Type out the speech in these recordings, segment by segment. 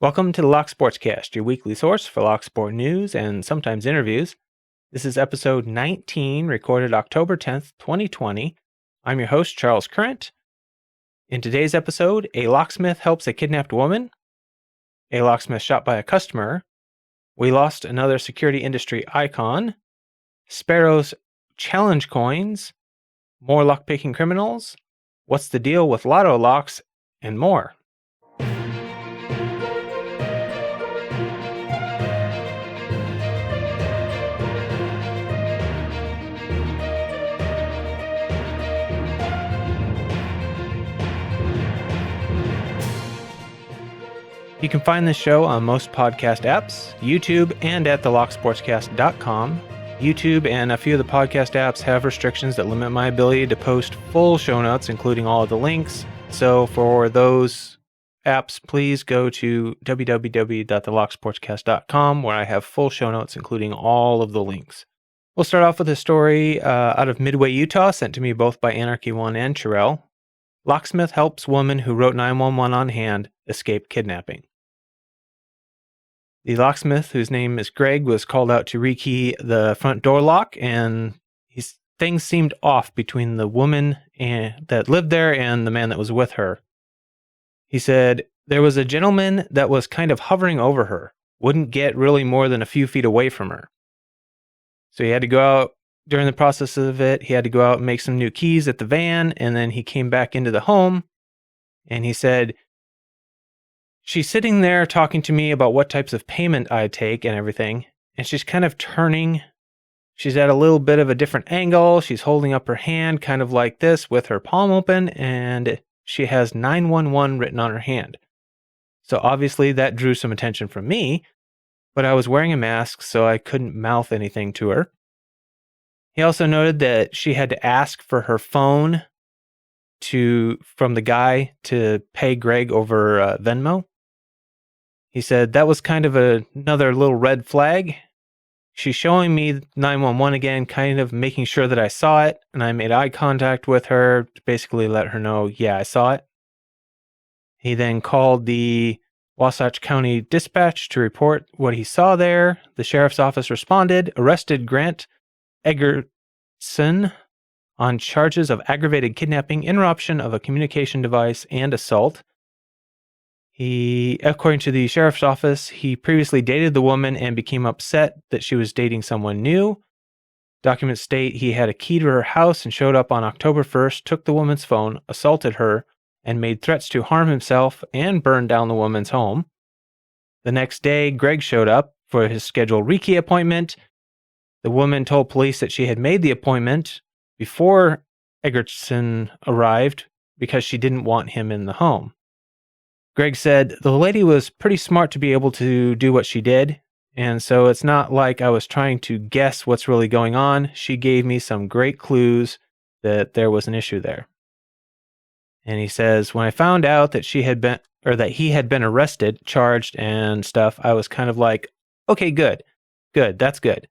Welcome to the Sportscast, your weekly source for Locksport news and sometimes interviews. This is episode 19, recorded October 10th, 2020. I'm your host, Charles Current. In today's episode, a locksmith helps a kidnapped woman, a locksmith shot by a customer, we lost another security industry icon, Sparrows challenge coins, more lockpicking criminals, what's the deal with LOTO locks, and more. You can find this show on most podcast apps, YouTube, and at thelocksportscast.com. YouTube and a few of the podcast apps have restrictions that limit my ability to post full show notes, including all of the links. So for those apps, please go to www.thelocksportscast.com, where I have full show notes, including all of the links. We'll start off with a story out of Midway, Utah, sent to me both by Anarchy1 and Cherelle. Locksmith helps woman who wrote 911 on hand escape kidnapping. The locksmith, whose name is Greg, was called out to rekey the front door lock, and things seemed off between the woman that lived there and the man that was with her. He said, there was a gentleman that was kind of hovering over her, wouldn't get really more than a few feet away from her. So he had to go out during the process of it. He had to go out and make some new keys at the van, and then he came back into the home, and he said, she's sitting there talking to me about what types of payment I take and everything, and she's kind of turning. She's at a little bit of a different angle. She's holding up her hand kind of like this with her palm open, and she has 911 written on her hand. So obviously that drew some attention from me, but I was wearing a mask, so I couldn't mouth anything to her. He also noted that she had to ask for her phone from the guy to pay Greg over Venmo. He said that was kind of another little red flag. She's showing me 911 again, kind of making sure that I saw it, and I made eye contact with her to basically let her know, yeah, I saw it. He then called the Wasatch County Dispatch to report what he saw there. The sheriff's office responded, arrested Grant Egerson on charges of aggravated kidnapping, interruption of a communication device, and assault. According to the sheriff's office, he previously dated the woman and became upset that she was dating someone new. Documents state he had a key to her house and showed up on October 1st, took the woman's phone, assaulted her, and made threats to harm himself and burn down the woman's home. The next day, Greg showed up for his scheduled rekey appointment. The woman told police that she had made the appointment before Egerson arrived because she didn't want him in the home. Greg said, the lady was pretty smart to be able to do what she did, and so it's not like I was trying to guess what's really going on. She gave me some great clues that there was an issue there. And he says, when I found out that he had been arrested, charged, and stuff, I was kind of like, okay, good, that's good.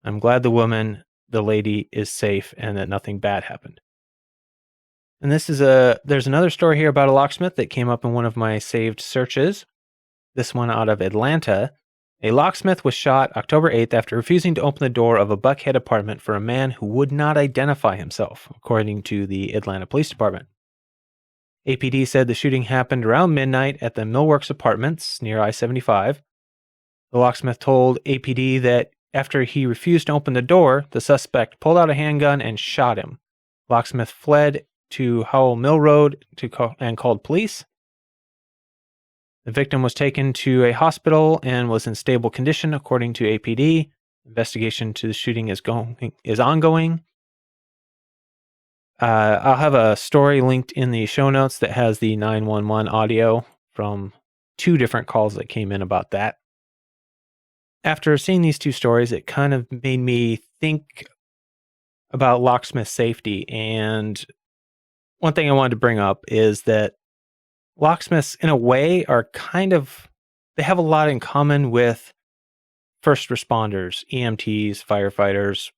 I'm glad the lady is safe and that nothing bad happened. And there's another story here about a locksmith that came up in one of my saved searches. This one out of Atlanta. A locksmith was shot October 8th after refusing to open the door of a Buckhead apartment for a man who would not identify himself, according to the Atlanta Police Department. APD said the shooting happened around midnight at the Millworks apartments near I-75. The locksmith told APD that after he refused to open the door, the suspect pulled out a handgun and shot him. Locksmith fled to Howell Mill Road and called police. The victim was taken to a hospital and was in stable condition, according to APD. Investigation to the shooting is ongoing. I'll have a story linked in the show notes that has the 911 audio from 2 different calls that came in about that. After seeing these 2 stories, it kind of made me think about locksmith safety, and one thing I wanted to bring up is that locksmiths, in a way, they have a lot in common with first responders, EMTs, firefighters,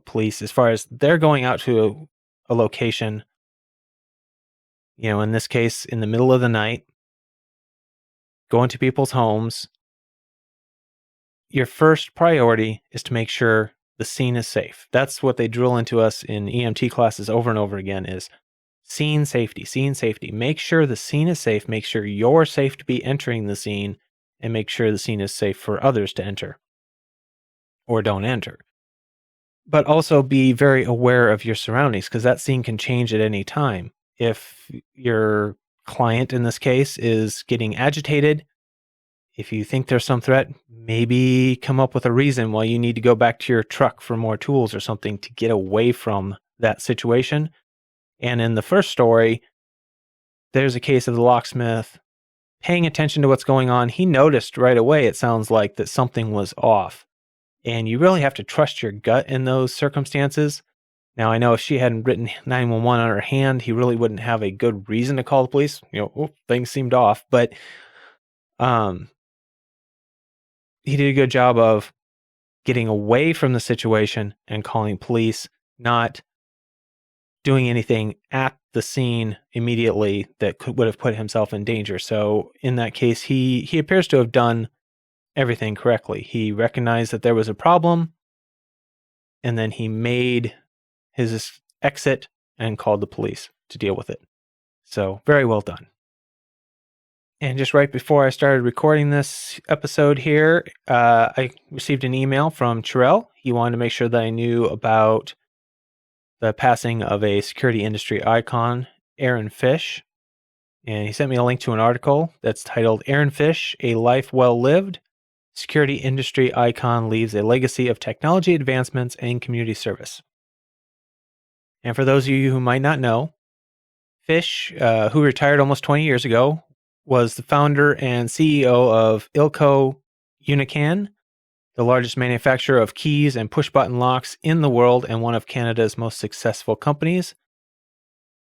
police, as far as they're going out to a location, in this case, in the middle of the night, go into people's homes, your first priority is to make sure the scene is safe. That's what they drill into us in EMT classes over and over again is scene safety, scene safety. Make sure the scene is safe. Make sure you're safe to be entering the scene and make sure the scene is safe for others to enter or don't enter. But also be very aware of your surroundings because that scene can change at any time. If your client in this case is getting agitated, if you think there's some threat, maybe come up with a reason why you need to go back to your truck for more tools or something to get away from that situation. And in the first story, there's a case of the locksmith paying attention to what's going on. He noticed right away, it sounds like, that something was off. And you really have to trust your gut in those circumstances. Now, I know if she hadn't written 911 on her hand, he really wouldn't have a good reason to call the police. Things seemed off. But he did a good job of getting away from the situation and calling police, not doing anything at the scene immediately that would have put himself in danger. So in that case, he appears to have done everything correctly. He recognized that there was a problem, and then he made his exit and called the police to deal with it. So very well done. And just right before I started recording this episode here, I received an email from Terrell. He wanted to make sure that I knew about the passing of a security industry icon, Aaron Fish. And he sent me a link to an article that's titled Aaron Fish, A Life Well Lived. Security industry icon leaves a legacy of technology advancements and community service. And for those of you who might not know, Fish, who retired almost 20 years ago, was the founder and CEO of Ilco Unican, the largest manufacturer of keys and push-button locks in the world and one of Canada's most successful companies.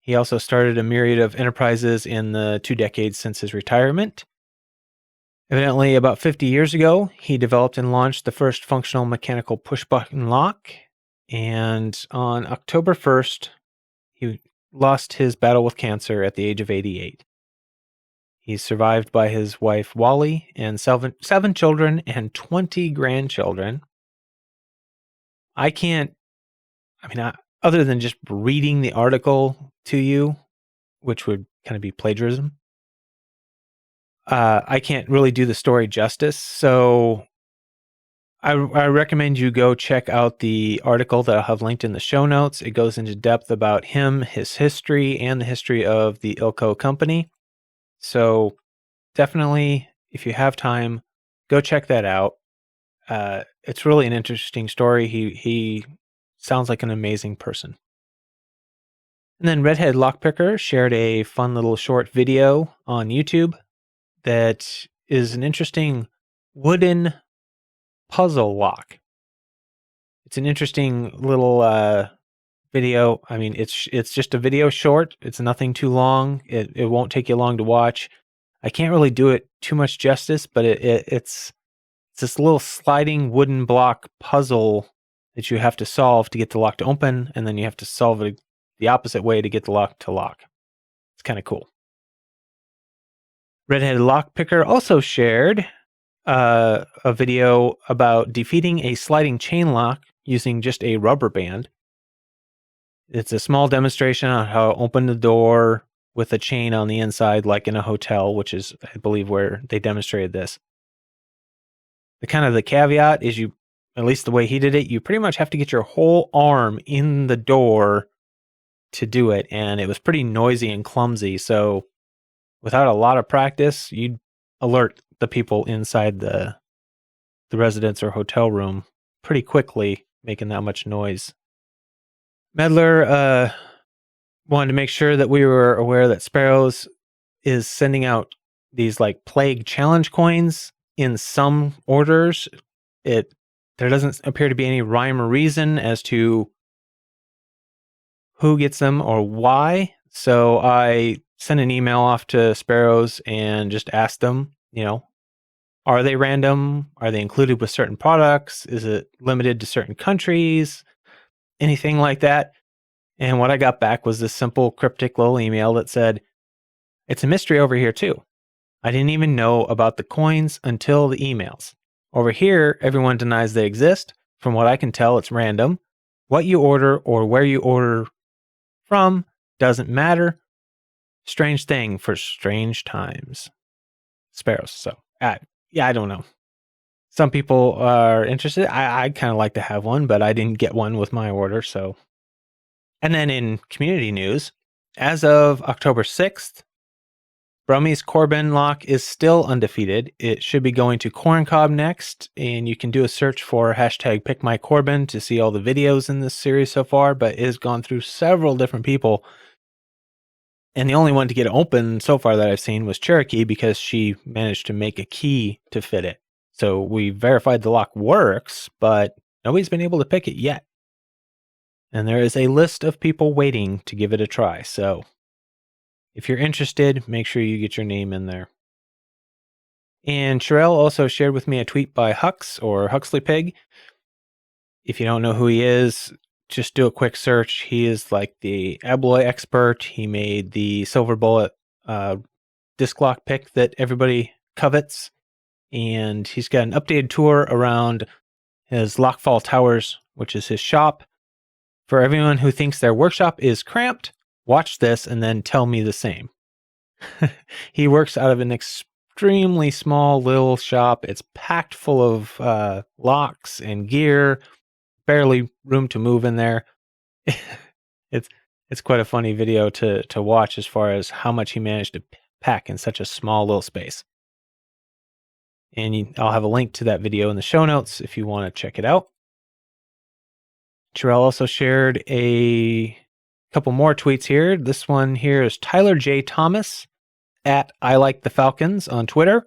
He also started a myriad of enterprises in the 2 decades since his retirement. Evidently, about 50 years ago, he developed and launched the first functional mechanical push-button lock. And on October 1st, he lost his battle with cancer at the age of 88. He's survived by his wife, Wally, and seven children and 20 grandchildren. Other than just reading the article to you, which would kind of be plagiarism, I can't really do the story justice. So I recommend you go check out the article that I'll have linked in the show notes. It goes into depth about him, his history, and the history of the Ilco company. So definitely, if you have time, go check that out. It's really an interesting story. He sounds like an amazing person. And then Redhead Lockpicker shared a fun little short video on YouTube that is an interesting wooden puzzle lock. It's an interesting little video. I mean, it's just a video short. It's nothing too long. It won't take you long to watch. I can't really do it too much justice, but it's this little sliding wooden block puzzle that you have to solve to get the lock to open, and then you have to solve it the opposite way to get the lock to lock. It's kind of cool. Redhead Lockpicker also shared a video about defeating a sliding chain lock using just a rubber band. It's a small demonstration on how to open the door with a chain on the inside, like in a hotel, which is, I believe, where they demonstrated this. The caveat is at least the way he did it, you pretty much have to get your whole arm in the door to do it. And it was pretty noisy and clumsy. So without a lot of practice, you'd alert the people inside the residence or hotel room pretty quickly, making that much noise. Medler wanted to make sure that we were aware that Sparrows is sending out these like plague challenge coins in some orders. There doesn't appear to be any rhyme or reason as to who gets them or why. So I sent an email off to Sparrows and just asked them, are they random? Are they included with certain products? Is it limited to certain countries? Anything like that? And what I got back was this simple cryptic little email that said, it's a mystery over here too. I didn't even know about the coins until the emails. Over here, everyone denies they exist. From what I can tell, it's random. What you order or where you order from doesn't matter. Strange thing for strange times. Sparrows. So, I don't know. Some people are interested. I'd kind of like to have one, but I didn't get one with my order. So, and then in community news, as of October 6th, Brummie's Corbin lock is still undefeated. It should be going to Corncob next, and you can do a search for hashtag #PickMyCorbin to see all the videos in this series so far, but it has gone through several different people. And the only one to get it open so far that I've seen was Cherokee because she managed to make a key to fit it. So we verified the lock works, but nobody's been able to pick it yet. And there is a list of people waiting to give it a try. So if you're interested, make sure you get your name in there. And Sherelle also shared with me a tweet by Hux or Huxley Pig. If you don't know who he is, just do a quick search. He is like the Abloy expert. He made the Silver Bullet disc lock pick that everybody covets. And he's got an updated tour around his LockFall Towers, which is his shop. For everyone who thinks their workshop is cramped, watch this and then tell me the same. He works out of an extremely small little shop. It's packed full of locks and gear, barely room to move in there. It's quite a funny video to watch as far as how much he managed to pack in such a small little space. And I'll have a link to that video in the show notes if you want to check it out. Terrell also shared a couple more tweets here. This one here is Tyler J. Thomas at I Like the Falcons on Twitter.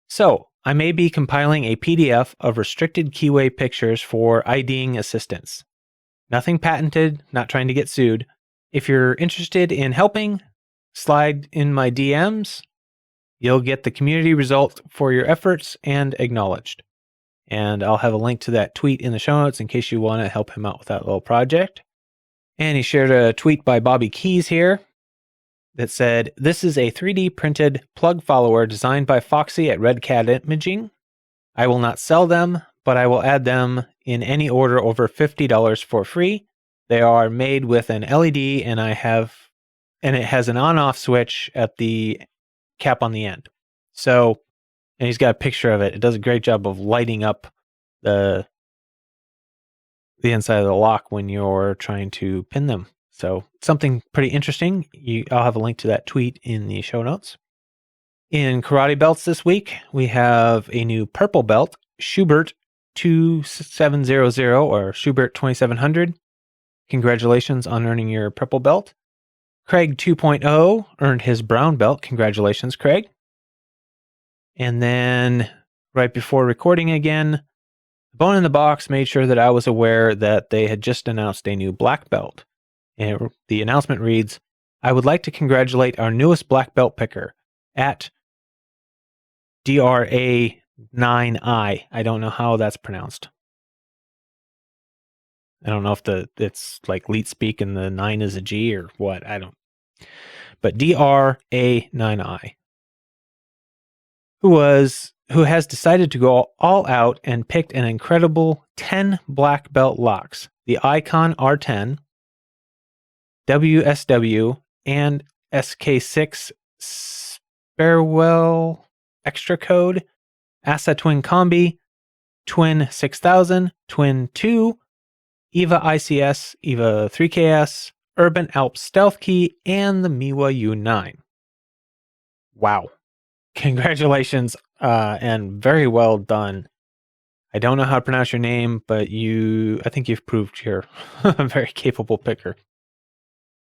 So, I may be compiling a PDF of restricted keyway pictures for IDing assistance. Nothing patented, not trying to get sued. If you're interested in helping, slide in my DMs. You'll get the community result for your efforts and acknowledged. And I'll have a link to that tweet in the show notes in case you want to help him out with that little project. And he shared a tweet by Bobby Keys here that said, "This is a 3D printed plug follower designed by Foxy at Red Cat Imaging. I will not sell them, but I will add them in any order over $50 for free. They are made with an LED and it has an on-off switch at the cap on the end." So, and he's got a picture of it. It does a great job of lighting up the inside of the lock when you're trying to pin them. So something pretty interesting. I'll have a link to that tweet in the show notes. In karate belts this week, we have a new purple belt, Schubert 2700 or Schubert 2700. Congratulations on earning your purple belt. Craig 2.0 earned his brown belt. Congratulations, Craig. And then right before recording again, Bone in the Box made sure that I was aware that they had just announced a new black belt. And the announcement reads, "I would like to congratulate our newest black belt picker at DRA9I. I don't know how that's pronounced. I don't know if it's like leet speak and the 9 is a G or what. I don't. But DRA9I, who has decided to go all out and picked an incredible 10 black belt locks. The Icon R10, WSW, and SK6 Sparrows Extra Code, ASA Twin Combi, Twin 6000, Twin 2, EVA ICS, EVA 3KS, Urban Alps Stealth Key, and the Miwa U9. Wow. Congratulations, and very well done. I don't know how to pronounce your name, but I think you've proved you're a very capable picker.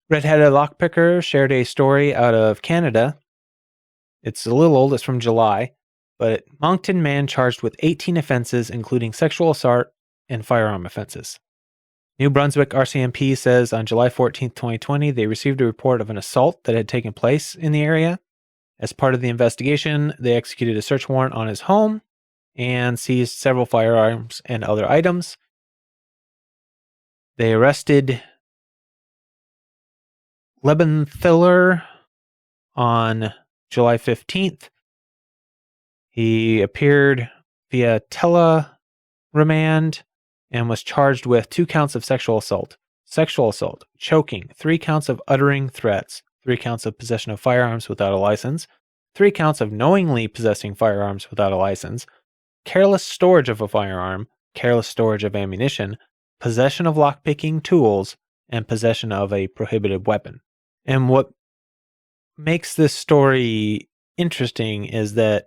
Redheaded Lockpicker shared a story out of Canada. It's a little old, it's from July, but Moncton man charged with 18 offenses, including sexual assault and firearm offenses. New Brunswick RCMP says on July 14th, 2020, they received a report of an assault that had taken place in the area. As part of the investigation, they executed a search warrant on his home and seized several firearms and other items. They arrested Lebenthaler on July 15th, he appeared via tele-remand and was charged with 2 counts of sexual assault, choking, 3 counts of uttering threats, 3 counts of possession of firearms without a license, 3 counts of knowingly possessing firearms without a license, careless storage of a firearm, careless storage of ammunition, possession of lockpicking tools, and possession of a prohibited weapon. And what makes this story interesting is that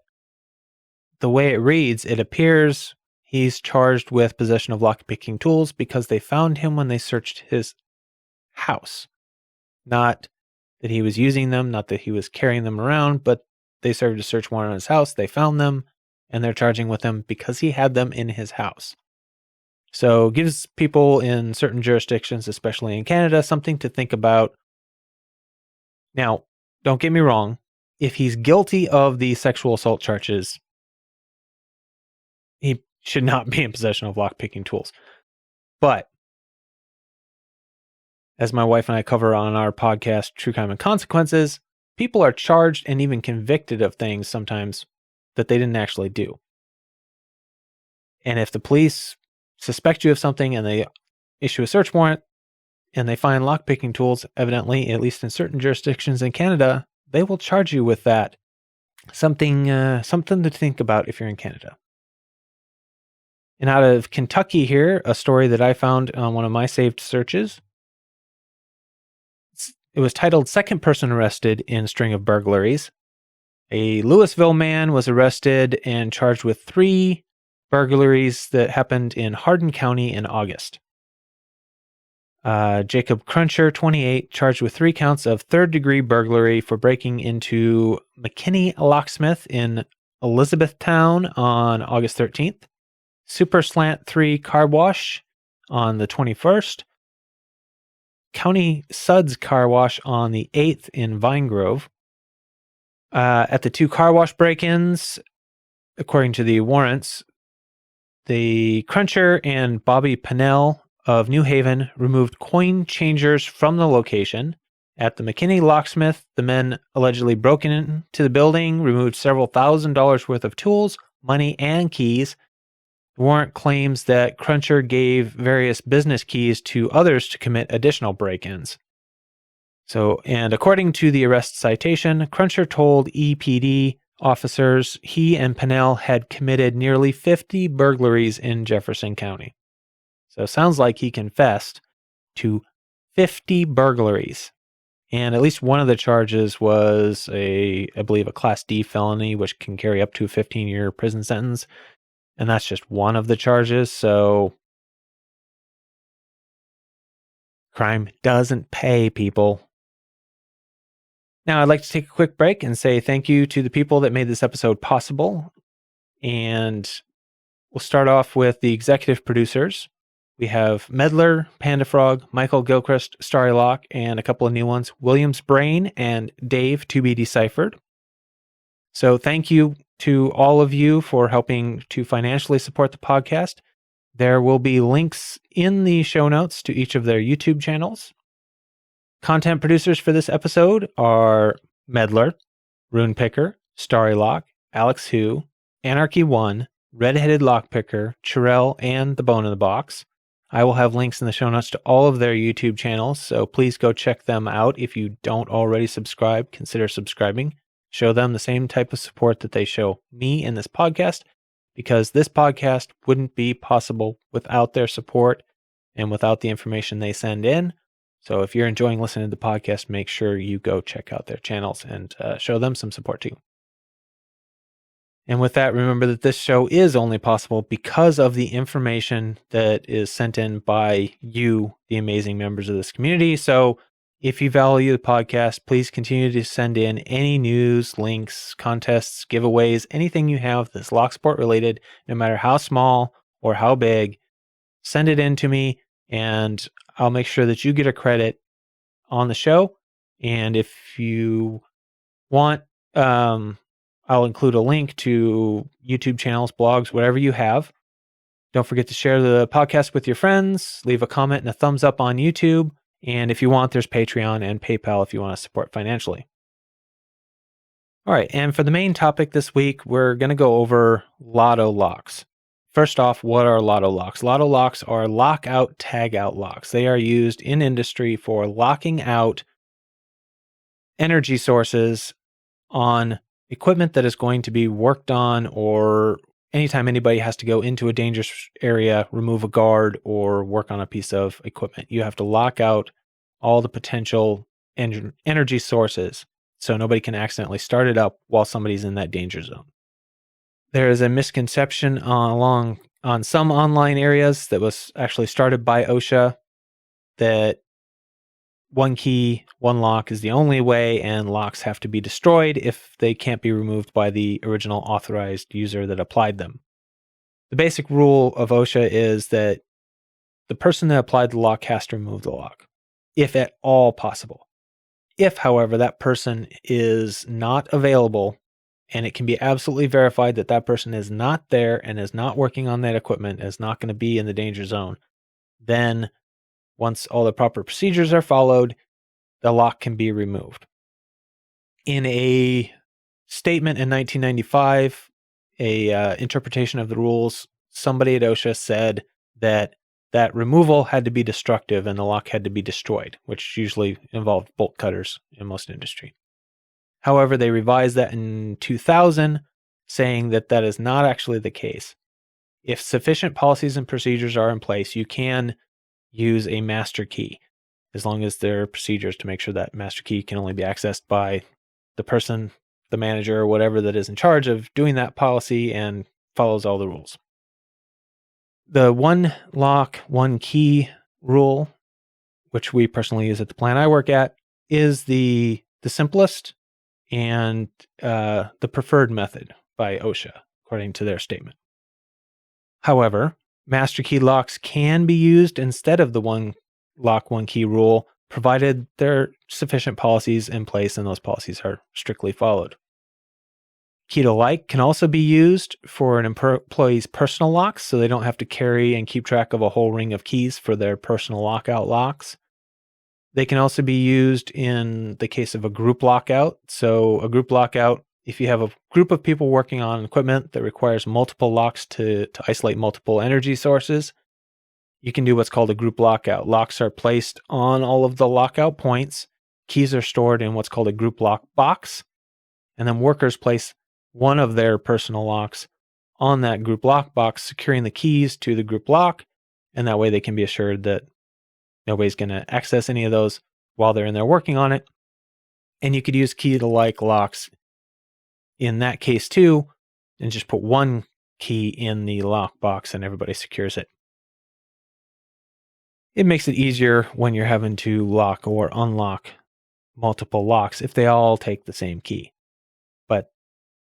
the way it reads, it appears he's charged with possession of lockpicking tools because they found him when they searched his house. Not that he was using them, not that he was carrying them around, but they served a search warrant on his house. They found them, and they're charging with them because he had them in his house. So it gives people in certain jurisdictions, especially in Canada, something to think about. Now, don't get me wrong. If he's guilty of the sexual assault charges, he should not be in possession of lockpicking tools. But as my wife and I cover on our podcast, True Crime and Consequences, people are charged and even convicted of things sometimes that they didn't actually do. And if the police suspect you of something and they issue a search warrant and they find lockpicking tools, evidently, at least in certain jurisdictions in Canada, they will charge you with that. Something to think about if you're in Canada. And out of Kentucky here, a story that I found on one of my saved searches. It was titled Second Person Arrested in String of Burglaries. A Louisville man was arrested and charged with 3 burglaries that happened in Hardin County in August. Jacob Cruncher, 28, charged with 3 counts of third-degree burglary for breaking into McKinney Locksmith in Elizabethtown on August 13th. Super Slant 3 car wash on the 21st. County Suds car wash on the 8th in Vine Grove. At the 2 car wash break-ins, according to the warrants, the Cruncher and Bobby Pennell of New Haven removed coin changers from the location. At the McKinney Locksmith, the men allegedly broke into the building, removed several $1,000s worth of tools, money, and keys. The warrant claims that Cruncher gave various business keys to others to commit additional break-ins. And according to the arrest citation, Cruncher told EPD officers he and Pennell had committed nearly 50 burglaries in Jefferson County. So it sounds like he confessed to 50 burglaries. And at least one of the charges was I believe a Class D felony, which can carry up to a 15-year prison sentence. And that's just one of the charges. So crime doesn't pay, people. Now, I'd like to take a quick break and say thank you to the people that made this episode possible. And we'll start off with the executive producers. We have Medler, Panda Frog, Michael Gilchrist, Starry Lock, and a couple of new ones, Williams Brain and Dave to be deciphered. So thank you to all of you for helping to financially support the podcast. There will be links in the show notes to each of their YouTube channels. Content producers for this episode are Medler, Rune Picker, Starry Lock, Alex Hu, Anarchy One, Redheaded Lockpicker, Chirel, and The Bone in the Box. I will have links in the show notes to all of their YouTube channels, so please go check them out. If you don't already subscribe, consider subscribing. Show them the same type of support that they show me in this podcast, because this podcast wouldn't be possible without their support and without the information they send in. So if you're enjoying listening to the podcast, make sure you go check out their channels and show them some support too. And with that, remember that this show is only possible because of the information that is sent in by you, the amazing members of this community. So if you value the podcast, please continue to send in any news, links, contests, giveaways, anything you have that's Locksport related, no matter how small or how big. Send it in to me, and I'll make sure that you get a credit on the show. And if you want, I'll include a link to YouTube channels, blogs, whatever you have. Don't forget to share the podcast with your friends. Leave a comment and a thumbs up on YouTube. And if you want, there's Patreon and PayPal if you want to support financially. All right, and for the main topic this week, we're going to go over LOTO locks. First off, what are LOTO locks? LOTO locks are lockout tagout locks. They are used in industry for locking out energy sources on equipment that is going to be worked on, or anytime anybody has to go into a dangerous area, remove a guard, or work on a piece of equipment. You have to lock out all the potential energy sources so nobody can accidentally start it up while somebody's in that danger zone. There is a misconception on some online areas that was actually started by OSHA that one key, one lock is the only way, and locks have to be destroyed if they can't be removed by the original authorized user that applied them. The basic rule of OSHA is that the person that applied the lock has to remove the lock, if at all possible. If, however, that person is not available and it can be absolutely verified that that person is not there and is not working on that equipment, is not going to be in the danger zone, then once all the proper procedures are followed, the lock can be removed. In a statement in 1995, a interpretation of the rules, somebody at OSHA said that removal had to be destructive and the lock had to be destroyed, which usually involved bolt cutters in most industry. However, they revised that in 2000, saying that that is not actually the case. If sufficient policies and procedures are in place, you can use a master key, as long as there are procedures to make sure that master key can only be accessed by the person, the manager, or whatever that is in charge of doing that policy and follows all the rules. The one lock, one key rule, which we personally use at the plant I work at, is the simplest and the preferred method by OSHA, according to their statement. However, master key locks can be used instead of the one lock, one key rule, provided there are sufficient policies in place and those policies are strictly followed. Key to like can also be used for an employee's personal locks, so they don't have to carry and keep track of a whole ring of keys for their personal lockout locks. They can also be used in the case of a group lockout. So a group lockout, if you have a group of people working on equipment that requires multiple locks to isolate multiple energy sources, you can do what's called a group lockout. Locks are placed on all of the lockout points. Keys are stored in what's called a group lock box. And then workers place one of their personal locks on that group lock box, securing the keys to the group lock. And that way they can be assured that nobody's going to access any of those while they're in there working on it. And you could use key to like locks in that case too, and just put one key in the lock box and everybody secures it. It makes it easier when you're having to lock or unlock multiple locks if they all take the same key. But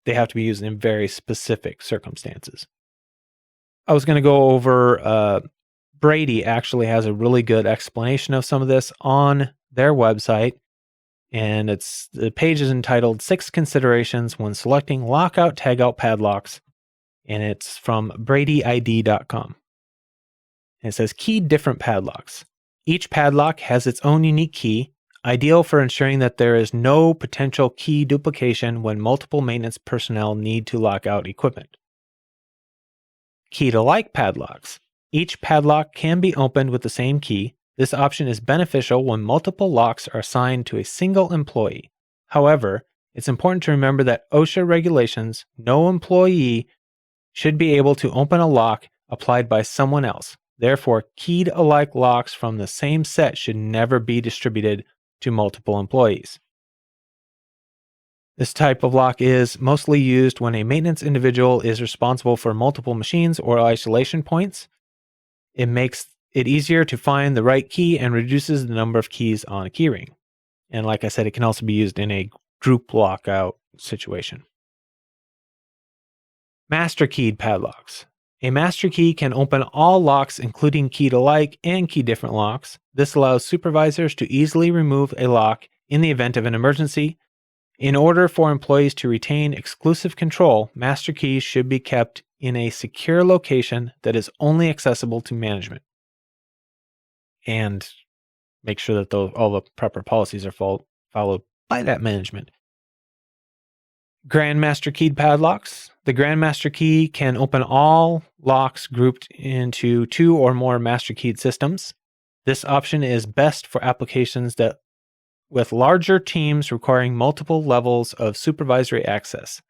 they have to be used in very specific circumstances. I was going to go over, Brady actually has a really good explanation of some of this on their website. And the page is entitled 6 Considerations When Selecting Lockout Tagout Padlocks. And it's from bradyid.com. And it says, key different padlocks. Each padlock has its own unique key, ideal for ensuring that there is no potential key duplication when multiple maintenance personnel need to lock out equipment. Key to like padlocks. Each padlock can be opened with the same key. This option is beneficial when multiple locks are assigned to a single employee. However, it's important to remember that OSHA regulations, no employee should be able to open a lock applied by someone else. Therefore, keyed alike locks from the same set should never be distributed to multiple employees. This type of lock is mostly used when a maintenance individual is responsible for multiple machines or isolation points. It makes it easier to find the right key and reduces the number of keys on a keyring. And like I said, it can also be used in a group lockout situation. Master keyed padlocks. A master key can open all locks, including key to like and key different locks. This allows supervisors to easily remove a lock in the event of an emergency. In order for employees to retain exclusive control, master keys should be kept in a secure location that is only accessible to management. And make sure that all the proper policies are followed by that management. Grandmaster keyed padlocks. The Grandmaster key can open all locks grouped into 2 or more master keyed systems. This option is best for applications that with larger teams requiring multiple levels of supervisory access.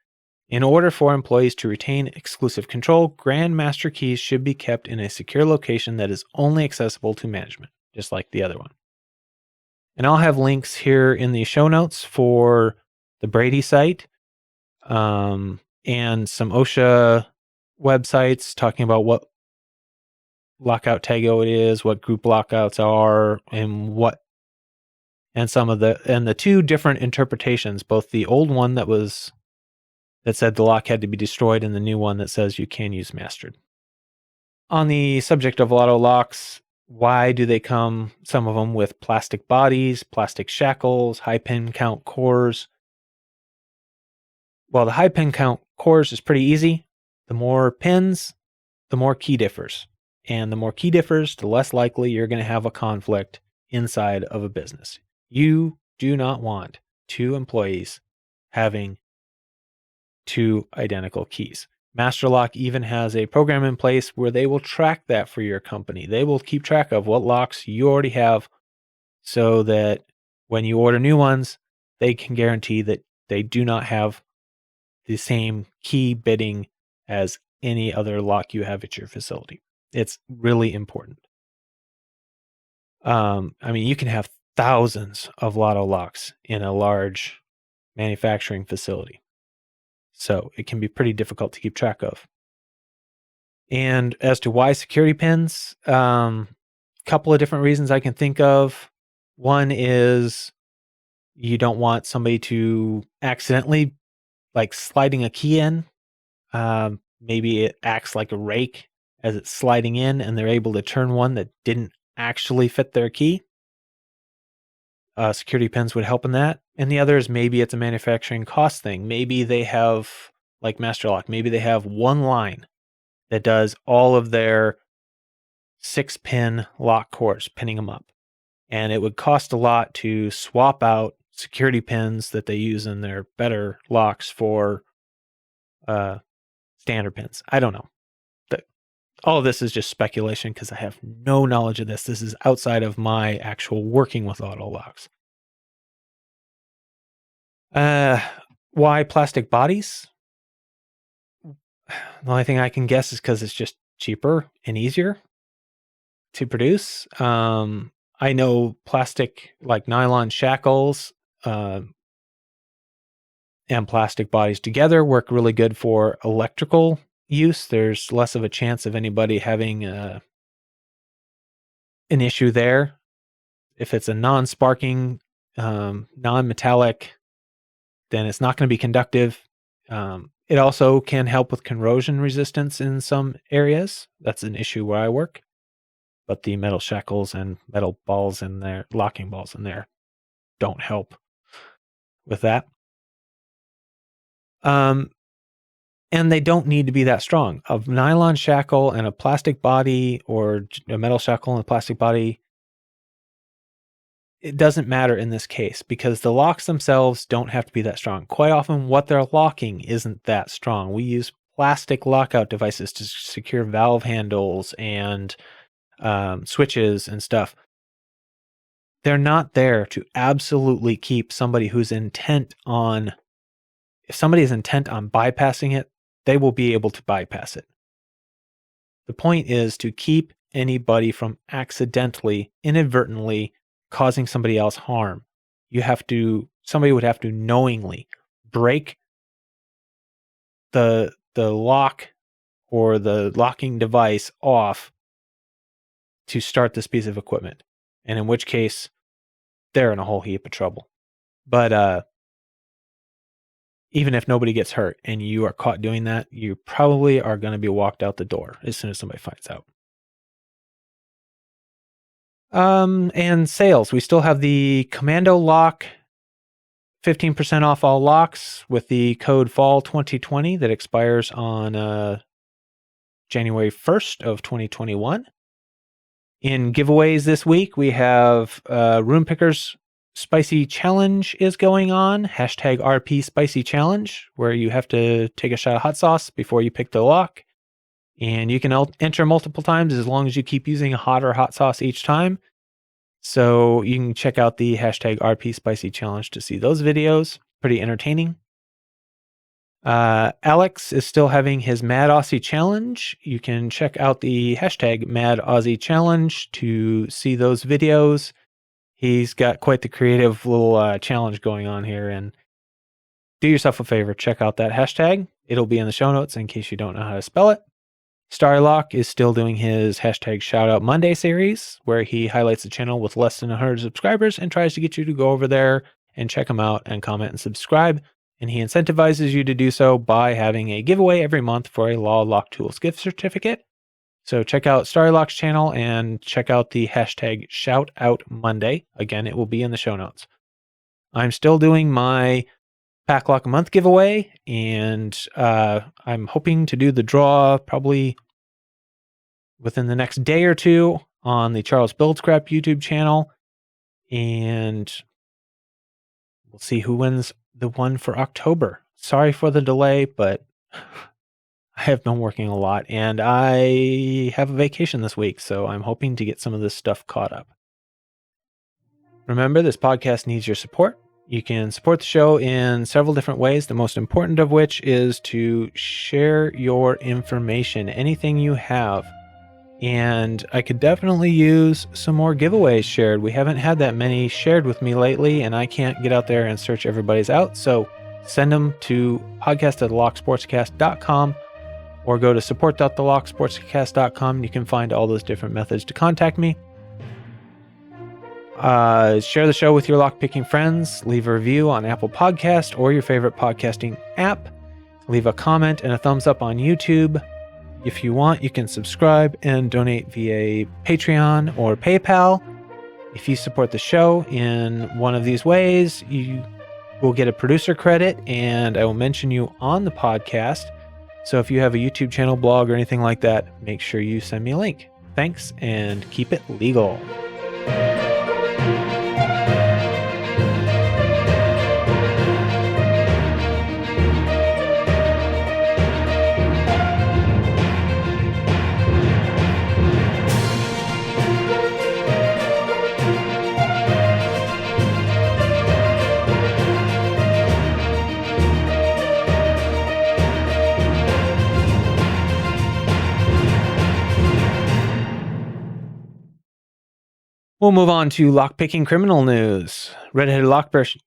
In order for employees to retain exclusive control, Grandmaster keys should be kept in a secure location that is only accessible to management, just like the other one. And I'll have links here in the show notes for the Brady site and some OSHA websites talking about what lockout tagout is, what group lockouts are, and some of the 2 different interpretations, both the old one that said the lock had to be destroyed and the new one that says you can use mastered. On the subject of LOTO locks, why do they come, some of them, with plastic bodies, plastic shackles, high pin count cores? Well, the high pin count cores is pretty easy. The more pins, the more key differs. And the more key differs, the less likely you're going to have a conflict inside of a business. You do not want 2 employees having 2 identical keys. Master Lock even has a program in place where they will track that for your company. They will keep track of what locks you already have so that when you order new ones, they can guarantee that they do not have the same key bidding as any other lock you have at your facility. It's really important. You can have thousands of LOTO locks in a large manufacturing facility. So it can be pretty difficult to keep track of. And as to why security pins, couple of different reasons I can think of. One is you don't want somebody to accidentally sliding a key in. Maybe it acts like a rake as it's sliding in and they're able to turn one that didn't actually fit their key. Security pins would help in that. And the other is maybe it's a manufacturing cost thing. Maybe they have, like Master Lock, maybe they have one line that does all of their 6-pin lock cores, pinning them up. And it would cost a lot to swap out security pins that they use in their better locks for standard pins. I don't know. All of this is just speculation because I have no knowledge of this. This is outside of my actual working with LOTO locks. Why plastic bodies? The only thing I can guess is because it's just cheaper and easier to produce. I know plastic, like nylon shackles, and plastic bodies together work really good for electrical use. There's less of a chance of anybody having an issue there. If it's a non-sparking, non-metallic, then it's not going to be conductive. It also can help with corrosion resistance in some areas. That's an issue where I work. But the metal shackles and metal balls in there, locking balls in there, don't help with that. And they don't need to be that strong. A nylon shackle and a plastic body, or a metal shackle and a plastic body, it doesn't matter in this case because the locks themselves don't have to be that strong. Quite often what they're locking isn't that strong. We use plastic lockout devices to secure valve handles and switches and stuff. They're not there to absolutely keep somebody who's intent on, if somebody is intent on bypassing it, they will be able to bypass it. The point is to keep anybody from accidentally, inadvertently causing somebody else harm. Somebody would have to knowingly break the lock or the locking device off to start this piece of equipment. And in which case, they're in a whole heap of trouble. But even if nobody gets hurt and you are caught doing that, you probably are going to be walked out the door as soon as somebody finds out. And sales. We still have the Commando lock, 15% off all locks with the code fall 2020 that expires on January 1st of 2021. In giveaways this week, we have room pickers spicy challenge is going on, hashtag RP spicy challenge, where you have to take a shot of hot sauce before you pick the lock. And you can enter multiple times as long as you keep using hot or hot sauce each time. So you can check out the hashtag RP spicy challenge to see those videos. Pretty entertaining. Alex is still having his Mad Aussie challenge. You can check out the hashtag Mad Aussie challenge to see those videos. He's got quite the creative little challenge going on here, and do yourself a favor, check out that hashtag. It'll be in the show notes in case you don't know how to spell it. Starlock is still doing his hashtag Shoutout Monday series, where he highlights a channel with less than 100 subscribers and tries to get you to go over there and check him out and comment and subscribe. And he incentivizes you to do so by having a giveaway every month for a Law Lock Tools gift certificate. So check out Starlock's channel and check out the hashtag Shoutout Monday. Again, it will be in the show notes. I'm still doing my Pack Lock a Month giveaway, and I'm hoping to do the draw probably within the next day or two on the Charles Buildscrap YouTube channel, and we'll see who wins the one for October. Sorry for the delay, but I have been working a lot, and I have a vacation this week, so I'm hoping to get some of this stuff caught up. Remember, this podcast needs your support. You can support the show in several different ways, the most important of which is to share your information, anything you have. And I could definitely use some more giveaways shared. We haven't had that many shared with me lately, and I can't get out there and search everybody's out. So send them to podcast@locksportscast.com or go to support.thelocksportscast.com. You can find all those different methods to contact me. Share the show with your lockpicking friends. Leave a review on Apple Podcast or your favorite podcasting app. Leave a comment and a thumbs up on YouTube. If you want, you can subscribe and donate via Patreon or PayPal. If you support the show in one of these ways, you will get a producer credit, and I will mention you on the podcast. So if you have a YouTube channel, blog, or anything like that, make sure you send me a link. Thanks, and keep it legal. We'll move on to lockpicking criminal news. Redheaded lockpicking.